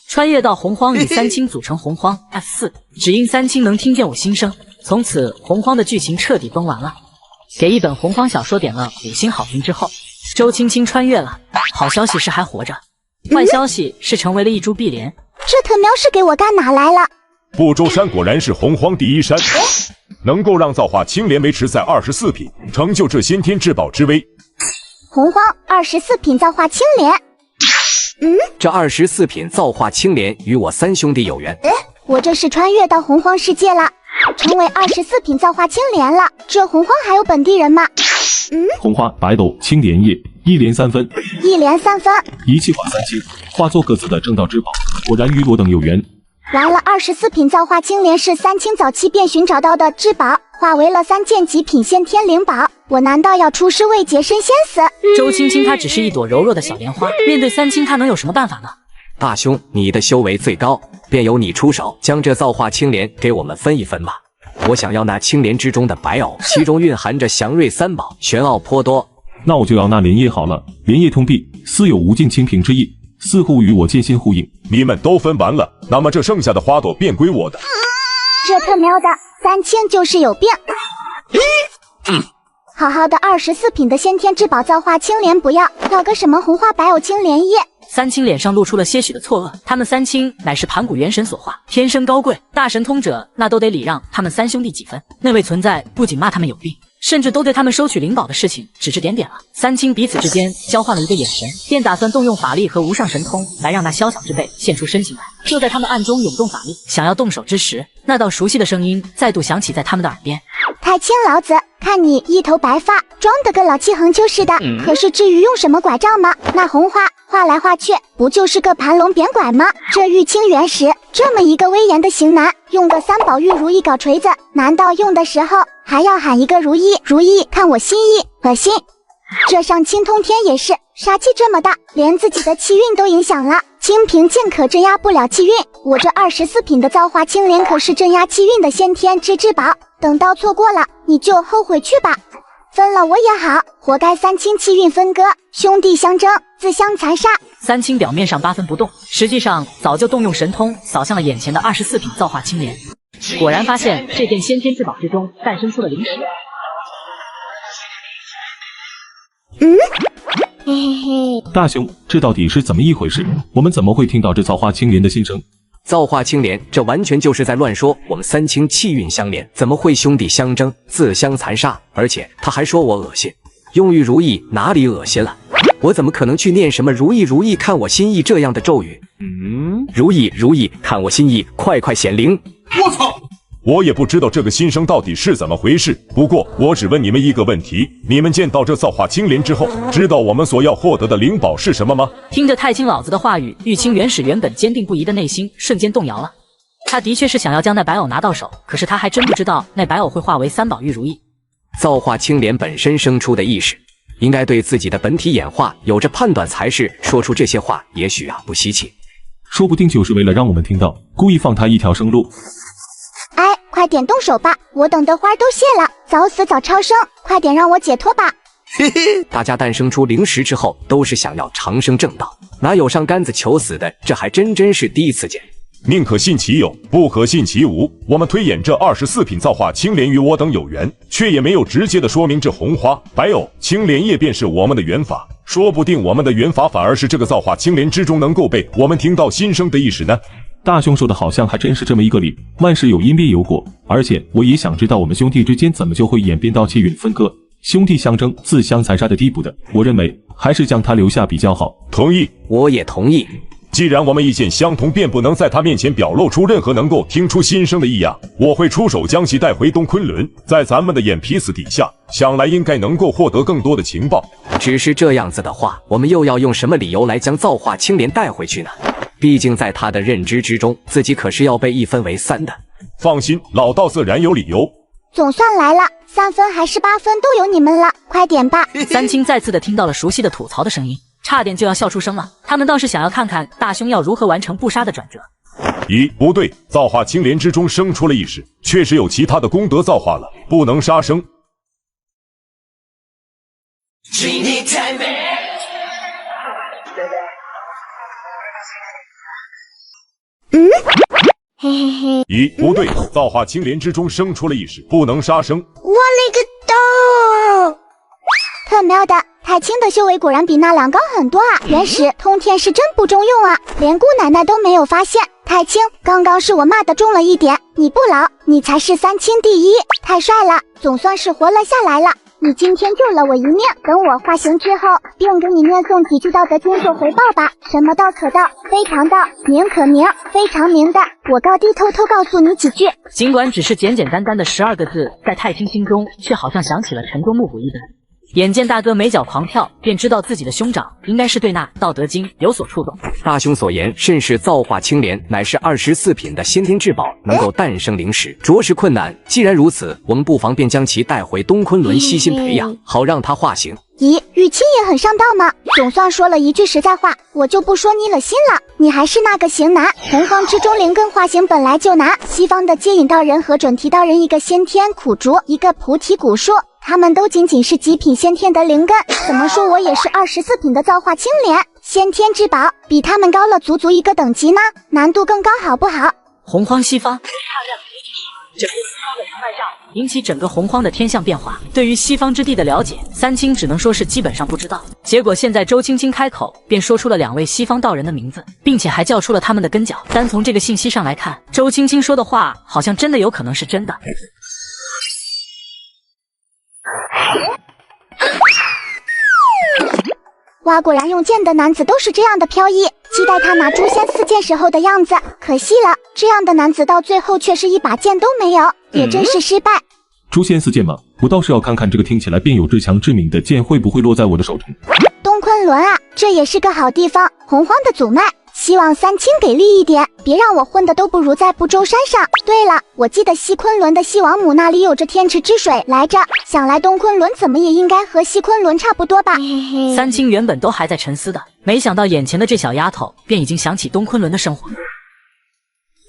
穿越到洪荒与三清组成洪荒 F4，只因三清能听见我心声，从此洪荒的剧情彻底崩完了。给一本洪荒小说点了5星好评之后，周青青穿越了。好消息是还活着，坏消息是成为了一株碧莲。这特喵是给我干哪来了？不周山果然是洪荒第一山，能够让造化青莲维持在24品，成就这先天至宝之威。洪荒24品造化青莲。这24品造化青莲与我三兄弟有缘。我这是穿越到洪荒世界了，成为24品造化青莲了。这洪荒还有本地人吗？红花、白豆、青莲叶，一连3分，一连3分，一气化三清，化作各自的正道之宝，果然与我等有缘。完了，24品造化青莲是三清早期便寻找到的至宝，化为了3件极品先天灵宝。我难道要出师未捷身先死？周青青她只是一朵柔弱的小莲花，面对三清她能有什么办法呢？大兄，你的修为最高，便由你出手，将这造化青莲给我们分一分吧。我想要那青莲之中的白藕，其中蕴含着祥瑞3宝，玄奥颇多。那我就要那莲叶好了，莲叶通臂，似有无尽清平之意，似乎与我剑心呼应。你们都分完了，那么这剩下的花朵便归我的。这特喵的，三清就是有病。好好的24品的先天至宝造化青莲不要，要个什么红花白藕青莲叶？三清脸上露出了些许的错愕，他们三清乃是盘古元神所化，天生高贵，大神通者那都得礼让他们三兄弟几分。那位存在不仅骂他们有病，甚至都对他们收取灵宝的事情指指点点了。三清彼此之间交换了一个眼神，便打算动用法力和无上神通来让那宵小之辈现出身形来。就在他们暗中涌动法力，想要动手之时，那道熟悉的声音再度响起在他们的耳边：太清老子，看你一头白发，装得跟老气横秋似的，可是至于用什么拐杖吗？那红花画来画去，不就是个盘龙扁拐吗？这玉清原石，这么一个威严的型男，用个3宝玉如意搞锤子，难道用的时候还要喊一个如意？如意，看我心意，恶心！这上清通天也是，杀气这么大，连自己的气运都影响了。清平剑可镇压不了气运，我这24品的造化青莲可是镇压气运的先天之至宝，等到错过了，你就后悔去吧。分了我也好，活该三清气运分割，兄弟相争，自相残杀。三清表面上8分不动，实际上早就动用神通扫向了眼前的24品造化青莲。果然发现这件先天至宝之中诞生出了灵石。嘿嘿嘿，大兄，这到底是怎么一回事？我们怎么会听到这造化青莲的心声？造化青莲，这完全就是在乱说。我们三清气运相连，怎么会兄弟相争，自相残杀？而且他还说我恶心，用玉如意哪里恶心了？我怎么可能去念什么如意如意看我心意这样的咒语？如意如意看我心意，快快显灵！我操！我也不知道这个心声到底是怎么回事，不过我只问你们一个问题：你们见到这造化青莲之后，知道我们所要获得的灵宝是什么吗？听着太清老子的话语，玉清原始原本坚定不移的内心瞬间动摇了。他的确是想要将那白藕拿到手，可是他还真不知道那白藕会化为3宝玉如意。造化青莲本身生出的意识，应该对自己的本体演化有着判断才是，说出这些话也许不稀奇，说不定就是为了让我们听到，故意放他一条生路。哎，快点动手吧，我等的花都谢了，早死早超生，快点让我解脱吧。大家诞生出灵石之后，都是想要长生正道，哪有上杆子求死的？这还真是第一次见。宁可信其有，不可信其无。我们推演这24品造化青莲与我等有缘，却也没有直接的说明这红花、白藕、青莲叶便是我们的缘法。说不定我们的缘法反而是这个造化青莲之中能够被我们听到心声的意识呢。大兄说的好像还真是这么一个理，万事有因必有果。而且我也想知道我们兄弟之间怎么就会演变到气运分割、兄弟相争、自相残杀的地步的。我认为还是将他留下比较好。同意，我也同意。既然我们意见相同，便不能在他面前表露出任何能够听出心声的异样。我会出手将其带回东昆仑，在咱们的眼皮子底下，想来应该能够获得更多的情报。只是这样子的话，我们又要用什么理由来将造化青莲带回去呢？毕竟在他的认知之中，自己可是要被1分为3的。放心，老道自然有理由。总算来了，3分还是8分都有你们了，快点吧。三清再次的听到了熟悉的吐槽的声音，差点就要笑出声了。他们倒是想要看看大兄要如何完成不杀的转折。咦，不对，造化青莲之中生出了意识，确实有其他的功德造化了，不能杀生。嘿嘿嘿。咦，不对，造化青莲之中生出了意识，不能杀生。我勒个豆！特喵的，太清的修为果然比那两高很多啊！原始通天是真不中用啊，连姑奶奶都没有发现。太清，刚刚是我骂的重了一点，你不老，你才是三清第一，太帅了，总算是活了下来了。你今天救了我一命，等我化形之后，便给你念诵几句道德经做回报吧。什么道可道，非常道，名可名，非常名的，我高低偷偷告诉你几句。尽管只是简简单单的12个字，在太清心中却好像响起了沉重暮鼓一般。眼见大哥眉角狂跳，便知道自己的兄长应该是对那《道德经》有所触动。大兄所言甚是造化青莲，乃是24品的先天至宝，能够诞生灵石，着实困难。既然如此，我们不妨便将其带回东昆仑悉心培养，好让他化形。咦，玉清也很上道嘛，总算说了一句实在话，我就不说你了心了。你还是那个型男，洪荒之中灵根化形本来就难，西方的接引道人和准提道人，一个先天苦竹，一个菩提古树，他们都仅仅是极品先天的灵根，怎么说我也是24品的造化青莲，先天之宝，比他们高了足足一个等级呢，难度更高好不好？洪荒西方，整个西方的人脉上引起整个洪荒的天象变化。对于西方之地的了解，三清只能说是基本上不知道。结果现在周青青开口便说出了2位西方道人的名字，并且还叫出了他们的根脚。单从这个信息上来看，周青青说的话好像真的有可能是真的。哇，果然用剑的男子都是这样的飘逸，期待他拿诛仙4剑时候的样子。可惜了，这样的男子到最后却是一把剑都没有，也真是失败。诛仙4剑吗？我倒是要看看这个听起来便有至强至敏的剑会不会落在我的手中。东昆仑啊，这也是个好地方，洪荒的祖脉，希望三清给力一点，别让我混的都不如在不周山上。对了，我记得西昆仑的西王母那里有着天池之水来着，想来东昆仑怎么也应该和西昆仑差不多吧。三清原本都还在沉思的，没想到眼前的这小丫头便已经想起东昆仑的生活。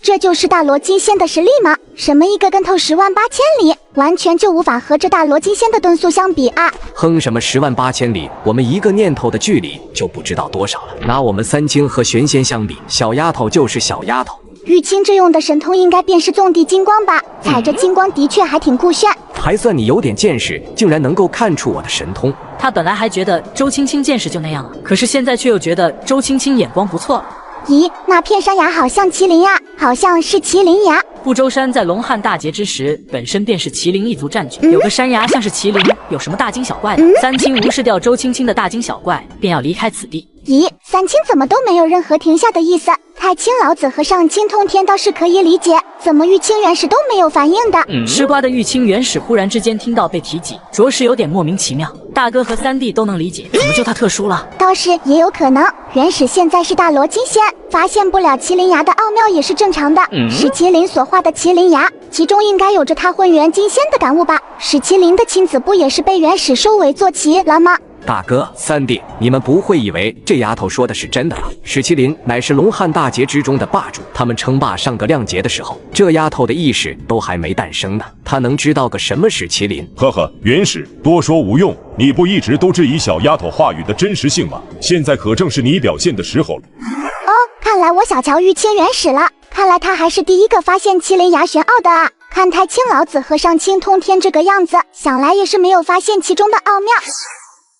这就是大罗金仙的实力吗？什么一个跟头10万8千里，完全就无法和这大罗金仙的遁速相比啊！哼什么10万8千里，我们一个念头的距离就不知道多少了。拿我们三清和玄仙相比，小丫头就是小丫头。玉清这用的神通应该便是纵地金光吧？踩着金光的确还挺酷炫。还算你有点见识，竟然能够看出我的神通。他本来还觉得周青青见识就那样了，可是现在却又觉得周青青眼光不错了。咦，那片山崖好像麒麟呀，好像是麒麟崖。不周山在龙汉大劫之时，本身便是麒麟一族占据，有个山崖像是麒麟，有什么大惊小怪的？三清无视掉周青青的大惊小怪，便要离开此地。咦，三清怎么都没有任何停下的意思？太清老子和上清通天倒是可以理解，怎么玉清原始都没有反应的？吃瓜的玉清原始忽然之间听到被提及，着实有点莫名其妙。大哥和三弟都能理解，怎么就他特殊了？倒是也有可能，原始现在是大罗金仙，发现不了麒麟崖的奥妙也是正常的。是麒麟所化的麒麟崖，其中应该有着他混元金仙的感悟吧？史麒麟的亲子不也是被原始收为坐骑了吗？大哥、三弟，你们不会以为这丫头说的是真的吧？史麒麟乃是龙汉大劫之中的霸主，他们称霸上个亮劫的时候，这丫头的意识都还没诞生呢，她能知道个什么史麒麟？呵呵，原始多说无用，你不一直都质疑小丫头话语的真实性吗？现在可正是你表现的时候了。哦，看来我小瞧玉清原始了，看来他还是第一个发现麒麟崖玄奥的啊！看太清老子和上清通天这个样子，想来也是没有发现其中的奥妙。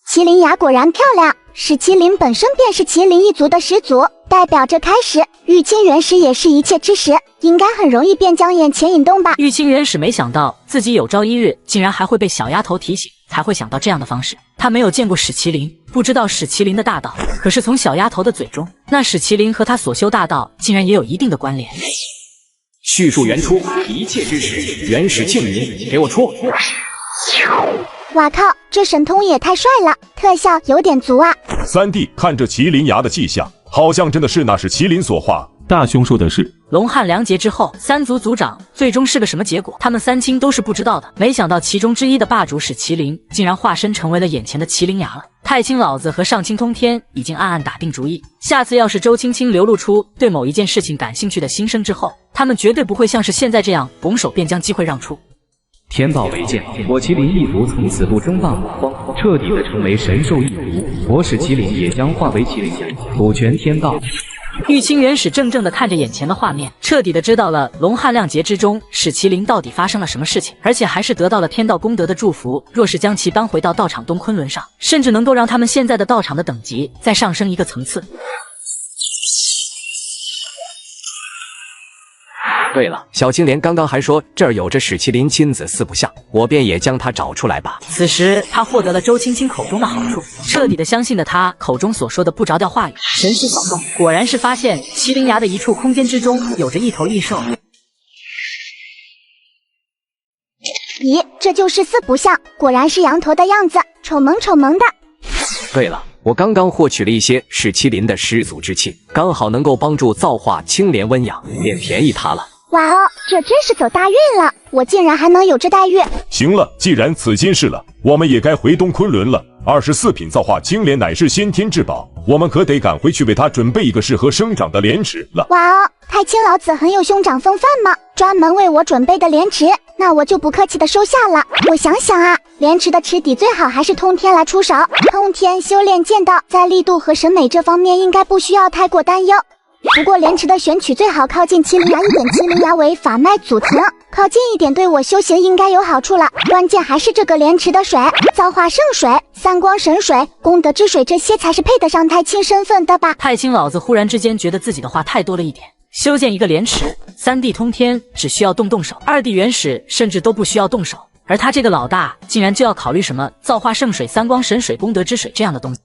麒麟崖果然漂亮，史麒麟本身便是麒麟一族的始祖，代表着开始。玉清原始也是一切之始，应该很容易便将眼前引动吧。玉清原始没想到自己有朝一日竟然还会被小丫头提醒，才会想到这样的方式。他没有见过史麒麟，不知道史麒麟的大道，可是从小丫头的嘴中，那史麒麟和他所修大道竟然也有一定的关联。叙述原初，一切之始，原始庆云，给我出！哇靠，这神通也太帅了，特效有点足啊！三弟，看这麒麟崖的迹象，好像真的是那是麒麟所化。大兄说的是，龙汉良劫之后，三族族长最终是个什么结果，他们三清都是不知道的。没想到其中之一的霸主史麒麟，竟然化身成为了眼前的麒麟崖了。太清老子和上清通天已经暗暗打定主意，下次要是周青青流露出对某一件事情感兴趣的心声之后，他们绝对不会像是现在这样拱手便将机会让出。天道为鉴，我麒麟一族从此不争霸我荒，彻底的成为神兽一族。我史麒麟也将化为麒麟，主权天道。玉清原始怔怔地看着眼前的画面，彻底的知道了龙汉亮劫之中史麒麟到底发生了什么事情，而且还是得到了天道功德的祝福。若是将其搬回到道场东昆仑上，甚至能够让他们现在的道场的等级再上升一个层次。对了，小青莲刚刚还说这儿有着史麒麟亲子四不像，我便也将它找出来吧。此时他获得了周青青口中的好处，彻底的相信了他口中所说的不着调话语，神识扫动，果然是发现麒麟崖的一处空间之中有着一头异兽。咦，这就是四不像，果然是羊驼的样子，丑萌丑萌的。对了，我刚刚获取了一些史麒麟的始祖之气，刚好能够帮助造化青莲温养，便便宜他了。哇哦，这真是走大运了！我竟然还能有这待遇。行了，既然此心是了，我们也该回东昆仑了。24品造化青莲乃是先天至宝，我们可得赶回去为它准备一个适合生长的莲池了。哇哦，太清老子很有兄长风范吗？专门为我准备的莲池，那我就不客气的收下了。我想想啊，莲池的池底最好还是通天来出手。通天修炼剑道，在力度和审美这方面应该不需要太过担忧。不过莲池的选取最好靠近麒麟崖一点，麒麟崖为法脉组成，靠近一点对我修行应该有好处了。关键还是这个莲池的水，造化圣水、三光神水、功德之水，这些才是配得上太清身份的吧？太清老子忽然之间觉得自己的话太多了一点。修建一个莲池，3D 通天只需要动手，2D 原始甚至都不需要动手，而他这个老大竟然就要考虑什么造化圣水、三光神水、功德之水这样的东西。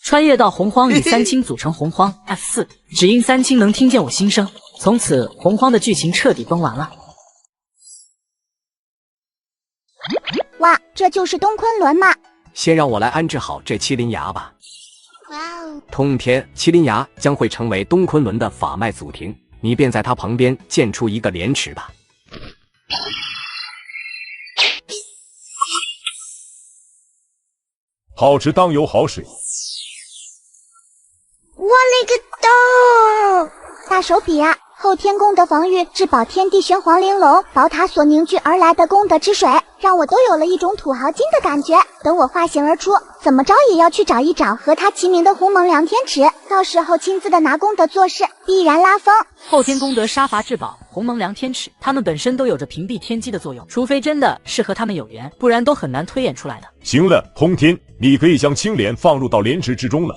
穿越到洪荒与三清组成洪荒 F4， 只因三清能听见我心声，从此洪荒的剧情彻底崩完了。哇，这就是东昆仑吗？先让我来安置好这麒麟崖吧。哇哦，通天麒麟崖将会成为东昆仑的法脉祖庭，你便在它旁边建出一个莲池吧。好池当有好水。我勒个豆！大手笔啊！后天功德防御至宝天地玄黄玲珑宝塔所凝聚而来的功德之水，让我都有了一种土豪金的感觉。等我化形而出，怎么着也要去找一找和它齐名的鸿蒙良天池，到时候亲自的拿功德做事，必然拉风。后天功德杀伐至宝、鸿蒙良天池，它们本身都有着屏蔽天机的作用，除非真的是和他们有缘，不然都很难推演出来的。行了，通天，你可以将青莲放入到莲池之中了。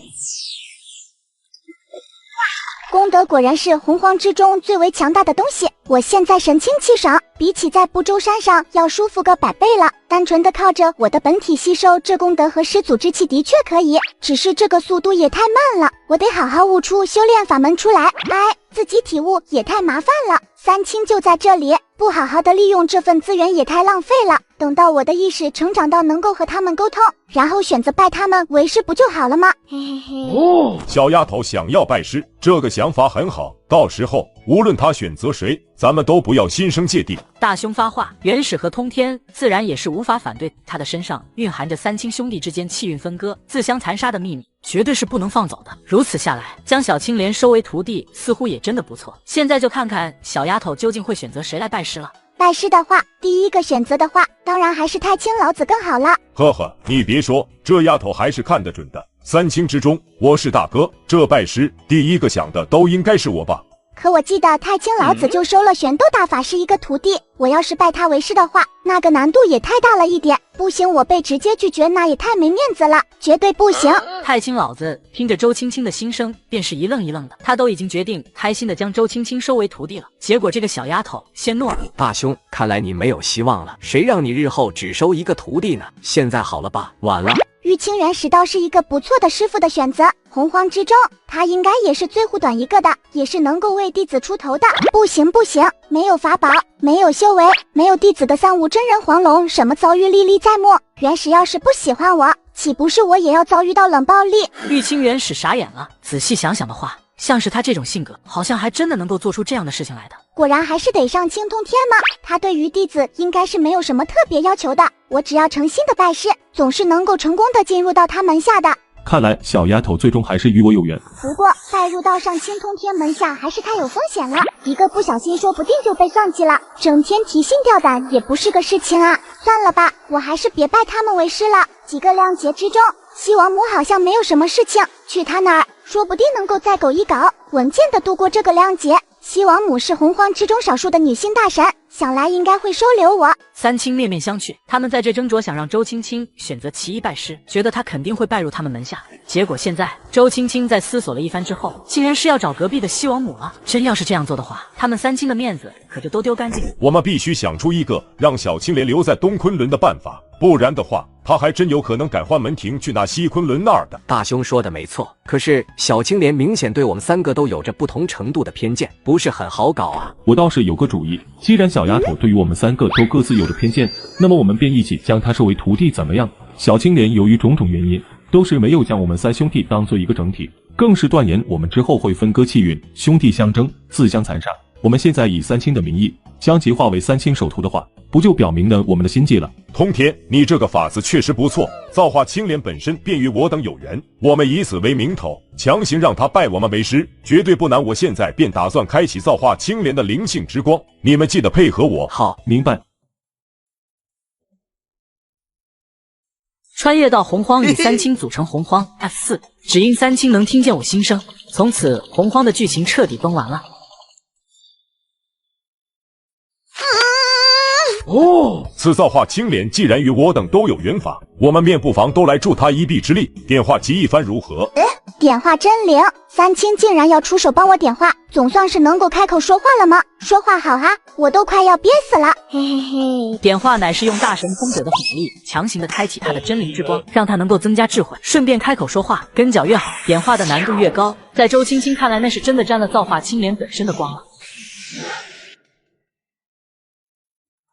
功德果然是洪荒之中最为强大的东西，我现在神清气爽，比起在不周山上要舒服个100倍了。单纯的靠着我的本体吸收这功德和始祖之气的确可以，只是这个速度也太慢了，我得好好悟出修炼法门出来。哎，自己体悟也太麻烦了，三清就在这里，不好好的利用这份资源也太浪费了。等到我的意识成长到能够和他们沟通，然后选择拜他们为师不就好了吗？嘿嘿嘿。哦，小丫头想要拜师，这个想法很好，到时候无论他选择谁，咱们都不要心生芥蒂。大兄发话，元始和通天自然也是无法反对，他的身上蕴含着三清兄弟之间气运分割、自相残杀的秘密，绝对是不能放走的。如此下来，将小青莲收为徒弟，似乎也真的不错。现在就看看小丫头究竟会选择谁来拜师了。拜师的话，第一个选择的话，当然还是太清老子更好了。呵呵，你别说，这丫头还是看得准的。三清之中，我是大哥，这拜师第一个想的都应该是我吧。可我记得太清老子就收了玄斗大法师一个徒弟，我要是拜他为师的话，那个难度也太大了一点，不行，我被直接拒绝那也太没面子了，绝对不行。太清老子听着周青青的心声，便是一愣一愣的，他都已经决定开心的将周青青收为徒弟了，结果这个小丫头先诺了。大兄，看来你没有希望了，谁让你日后只收一个徒弟呢？现在好了吧，晚了。玉清元始倒是一个不错的师傅的选择，洪荒之中，他应该也是最护短一个的，也是能够为弟子出头的。不行不行，没有法宝，没有修为，没有弟子的三无真人黄龙，什么遭遇历历在目。元始要是不喜欢我，岂不是我也要遭遇到冷暴力？玉清元始傻眼了，仔细想想的话，像是他这种性格，好像还真的能够做出这样的事情来的。果然还是得上青通天嘛，他对于弟子应该是没有什么特别要求的，我只要诚心的拜师，总是能够成功的进入到他门下的。看来小丫头最终还是与我有缘。不过拜入到上青通天门下还是太有风险了，一个不小心说不定就被算计了，整天提心吊胆也不是个事情啊。算了吧，我还是别拜他们为师了。几个亮劫之中，西王母好像没有什么事情，去他那儿说不定能够再苟一搞，稳健的度过这个亮节。西王母是洪荒之中少数的女性大神，想来应该会收留我。三清面面相觑，他们在这争夺想让周青青选择其一拜师，觉得她肯定会拜入他们门下。结果现在周青青在思索了一番之后，竟然是要找隔壁的西王母了。真要是这样做的话，他们三清的面子可就都丢干净了。我们必须想出一个让小青莲留在东昆仑的办法，不然的话，他还真有可能改换门庭去那西昆仑那儿的。大兄说的没错，可是小青莲明显对我们三个都有着不同程度的偏见，不是很好搞啊。我倒是有个主意，既然小丫头对于我们三个都各自有着偏见，那么我们便一起将她收为徒弟，怎么样？小青莲由于种种原因，都是没有将我们三兄弟当做一个整体，更是断言我们之后会分割气运，兄弟相争，自相残杀。我们现在以三清的名义将其化为三清首徒的话，不就表明了我们的心迹了？通天，你这个法子确实不错，造化青莲本身便与我等有缘，我们以此为名头，强行让他拜我们为师，绝对不难。我现在便打算开启造化青莲的灵性之光，你们记得配合我。好，明白。穿越到洪荒与三清组成洪荒 F4，只因三清能听见我心声，从此洪荒的剧情彻底崩完了。此造化青莲既然与我等都有缘法，我们便不妨都来助他一臂之力，点化其一番如何？点化真灵，三清竟然要出手帮我点化，总算是能够开口说话了吗？说话好啊，我都快要憋死了，嘿嘿嘿。点化乃是用大神通者的法力，强行的开启他的真灵之光，让他能够增加智慧，顺便开口说话，跟脚越好，点化的难度越高。在周青青看来，那是真的沾了造化青莲本身的光了。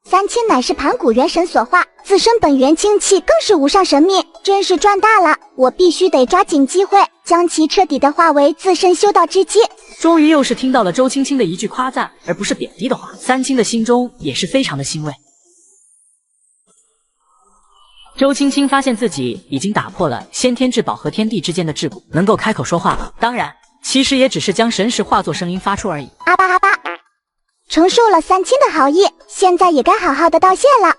三清乃是盘古元神所化，自身本源清气更是无上神秘，真是赚大了！我必须得抓紧机会，将其彻底的化为自身修道之基。终于又是听到了周青青的一句夸赞，而不是贬低的话，三清的心中也是非常的欣慰。周青青发现自己已经打破了先天至宝和天地之间的桎梏，能够开口说话了。当然，其实也只是将神识化作声音发出而已。阿巴阿巴。承受了三清的好意，现在也该好好的道谢了。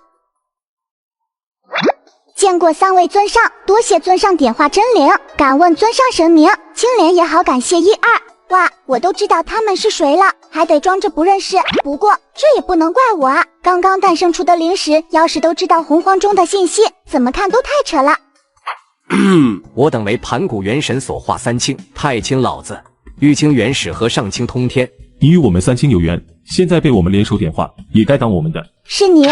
见过三位尊上，多谢尊上点化真灵，敢问尊上神明，青莲也好感谢一二。哇，我都知道他们是谁了，还得装着不认识。不过这也不能怪我啊，刚刚诞生出的灵石，要是都知道洪荒中的信息，怎么看都太扯了。我等为盘古元神所化三清，太清老子，玉清元始和上清通天。你与我们三清有缘，现在被我们联手点化，也该当我们的。是你，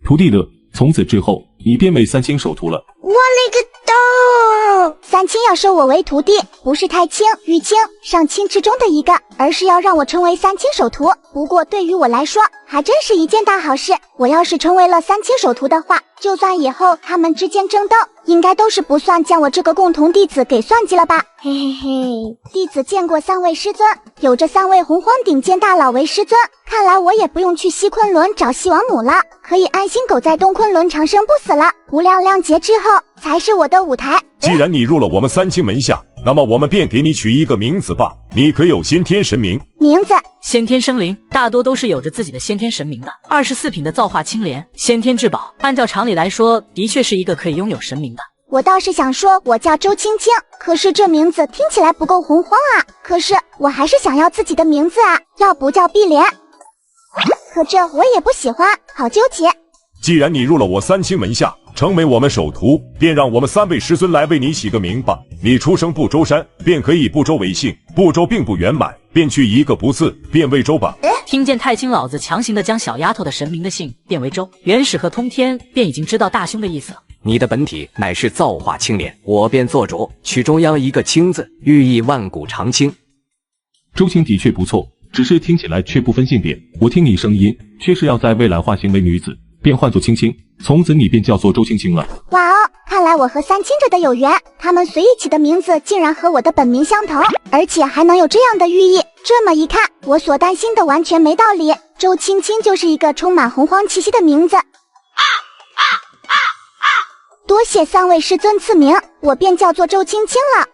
徒弟的，从此之后，你便为三清首徒了。我勒个豆！三清要收我为徒弟，不是太清、玉清、上清之中的一个，而是要让我成为三清首徒。不过对于我来说，还真是一件大好事。我要是成为了三清首徒的话，就算以后他们之间争斗，应该都是不算将我这个共同弟子给算计了吧？嘿嘿嘿，弟子见过三位师尊，有着三位洪荒顶尖大佬为师尊，看来我也不用去西昆仑找西王母了，可以安心苟在东昆仑长生不死了。无量亮劫之后，才是我的舞台。既然你入了我们三清门下，那么我们便给你取一个名字吧。你可有先天神名？名字？先天生灵，大多都是有着自己的先天神名的。24品的造化青莲，先天至宝，按照常理来说，的确是一个可以拥有神名的。我倒是想说我叫周青青，可是这名字听起来不够洪荒啊。可是我还是想要自己的名字啊，要不叫碧莲。可这我也不喜欢，好纠结。既然你入了我三清门下，成为我们首徒，便让我们三位师尊来为你起个名吧。你出生不周山，便可以不周为姓；不周并不圆满，便去一个不字，变为周吧。听见太清老子强行的将小丫头的神明的姓变为周，元始和通天便已经知道大兄的意思了。你的本体乃是造化青莲，我便做主，取中央一个清字，寓意万古长青。周青的确不错，只是听起来却不分性别。我听你声音，却是要在未来化形为女子，便唤作青青，从此你便叫做周青青了。哇哦，看来我和三清这的有缘，他们随意起的名字竟然和我的本名相同，而且还能有这样的寓意。这么一看，我所担心的完全没道理。周青青就是一个充满洪荒气息的名字。多谢三位师尊赐名，我便叫做周青青了。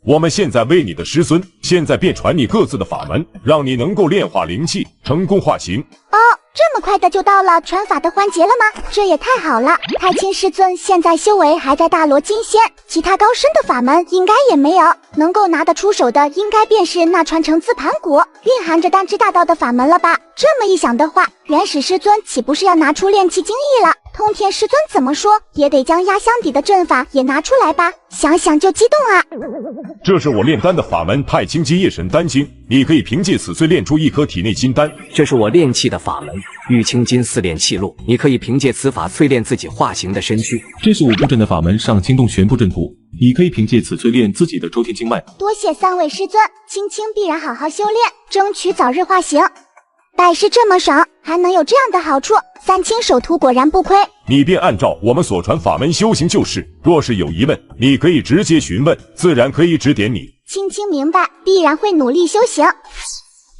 我们现在为你的师尊，现在便传你各自的法门，让你能够炼化灵气，成功化形。哦，这么快的就到了传法的环节了吗？这也太好了！太清师尊现在修为还在大罗金仙，其他高深的法门应该也没有，能够拿得出手的应该便是那传承自盘古、蕴含着丹之大道的法门了吧？这么一想的话，元始师尊岂不是要拿出炼气精义了？通天师尊怎么说也得将压箱底的阵法也拿出来吧？想想就激动啊！这是我炼丹的法门太清基夜神丹经，你可以凭借此淬炼出一颗体内金丹。这是我炼气的法门玉清金四炼气路，你可以凭借此法淬炼自己化形的身躯。这是我布阵的法门上清洞玄布阵图，你可以凭借此淬炼自己的周天经脉。多谢三位师尊，青青必然好好修炼，争取早日化形。拜师这么爽，还能有这样的好处，三清首徒果然不亏。你便按照我们所传法门修行就是，若是有疑问，你可以直接询问，自然可以指点你。青青明白，必然会努力修行。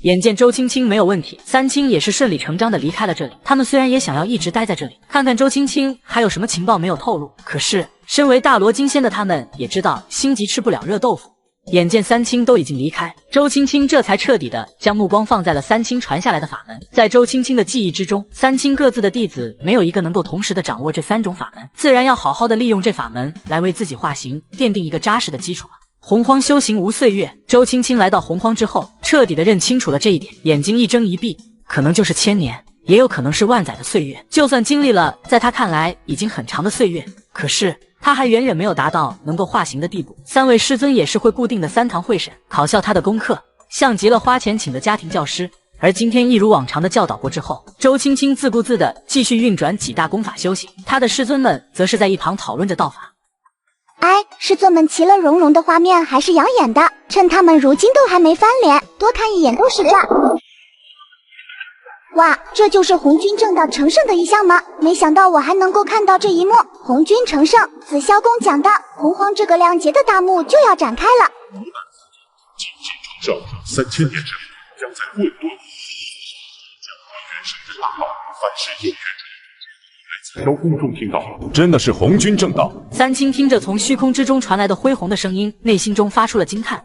眼见周青青没有问题，三清也是顺理成章的离开了这里。他们虽然也想要一直待在这里，看看周青青还有什么情报没有透露，可是身为大罗金仙的他们也知道心急吃不了热豆腐。眼见三清都已经离开，周青青这才彻底的将目光放在了三清传下来的法门。在周青青的记忆之中，三清各自的弟子没有一个能够同时的掌握这3种法门，自然要好好的利用这法门来为自己化形奠定一个扎实的基础了。洪荒修行无岁月，周青青来到洪荒之后，彻底的认清楚了这一点，眼睛一睁一闭，可能就是1000年，也有可能是万载的岁月。就算经历了在他看来已经很长的岁月，可是他还远远没有达到能够化形的地步。3位师尊也是会固定的3堂会审，考校他的功课，像极了花钱请的家庭教师。而今天一如往常的教导过之后，周青青自顾自的继续运转几大功法修行，他的师尊们则是在一旁讨论着道法。哎，师尊们其乐融融的画面还是养眼的，趁他们如今都还没翻脸，多看一眼都是赚。哇，这就是红军正道成圣的异象吗？没想到我还能够看到这一幕。红军成圣，紫霄宫讲的洪荒这个亮节的大幕就要展开了。今日成圣，3000年之后将在混沌将元神之大道反噬应元。从空中听到，真的是红军正道。三清听着从虚空之中传来的恢宏的声音，内心中发出了惊叹。